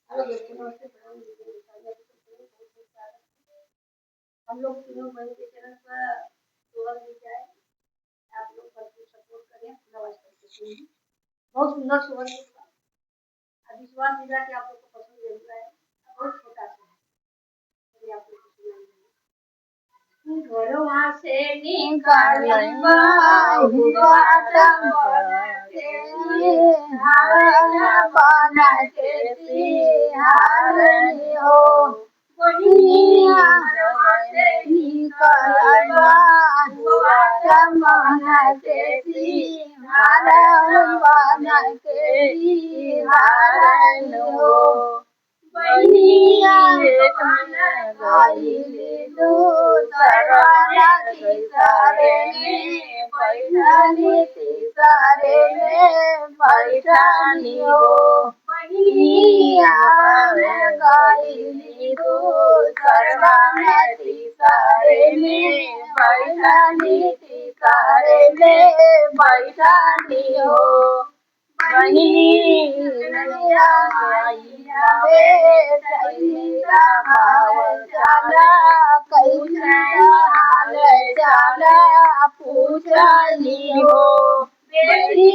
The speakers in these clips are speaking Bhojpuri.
हेलो दोस्तों, नमस्ते। हम लोग तीनों भाई के चैनल पर सुबह भी जाए, आप लोग भरपूर सपोर्ट करें, नवाज करते हैं। बहुत सुंदर सुबह होगा। विश्वास दिला कि आप लोग को पसंद जरूर आए। बहुत छोटा सा है, चलिए आप लोग को सुनाएंगे। घरवा से निकलबा हुआ तंबरते हारन बना के सिहारनी हो। बनिया घरवा से निकलबा हुआ तंबरना के सिहारन बना के सिहारनी हो। बनिया खाना गईली दूसरा तीसरे में बैठनी तीसरे में बैठनी हो। बनिया गईली दूसरा तीसरे में बैठनी तीसरे में बैठनी हो। बनिया गईया बेटा भाव चला कैसा हाल चला पूछनी हो। बेटी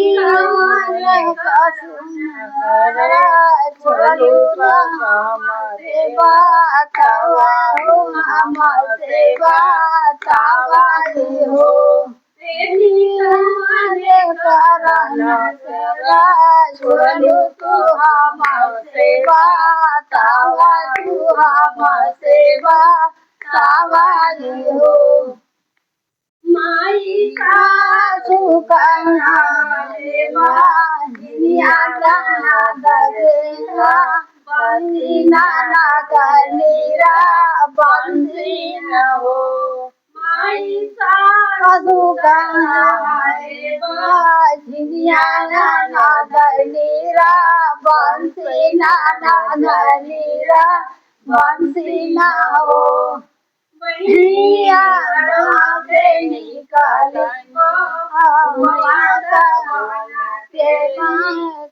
कसुनर छोड़ू हमसे बातवा हो हमसे बातवाई हो। छोड़ू तू हमसे बातवा तू हमसे बातवाई हो। माई सासु कन्हा रे दुनिया जाना दगेगा बंसी नाना कनीरा बंसी न हो। माई सासु कन्हा रे दुनिया जाना दगेगा बंसी नाना कनीरा बंसी न हो। बनिया से निकली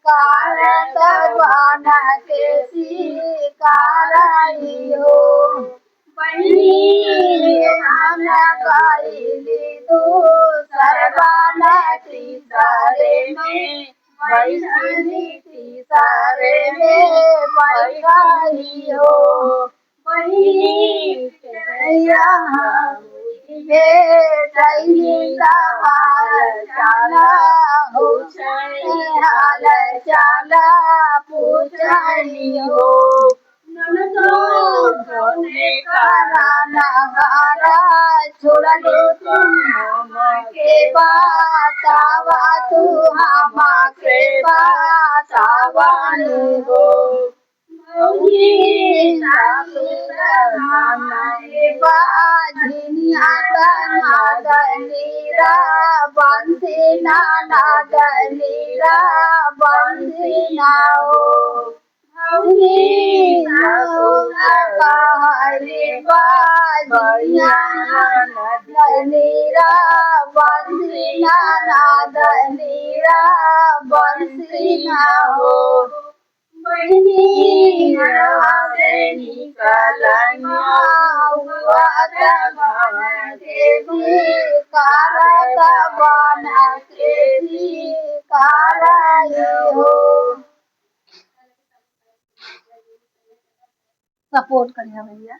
कारत बना के सिकारई हो। बनिया गईली दूसरा तीसरे में बैठनी तीसरे में बैठनी हो। बनिया चला हाल चला पूछनी हो। कराना गारा छोड़ो तुम के बातवा तू हमसे बातवानी हो। दनीरा बंसी नाना दनीरा बंसी ना हो। कहली बनिया दनीरा बंसी नाना दनीरा बंसी ना हो। बनिया से निकलना हुआ कारत बना के सिकारई हो। सपोर्ट करिए भैया।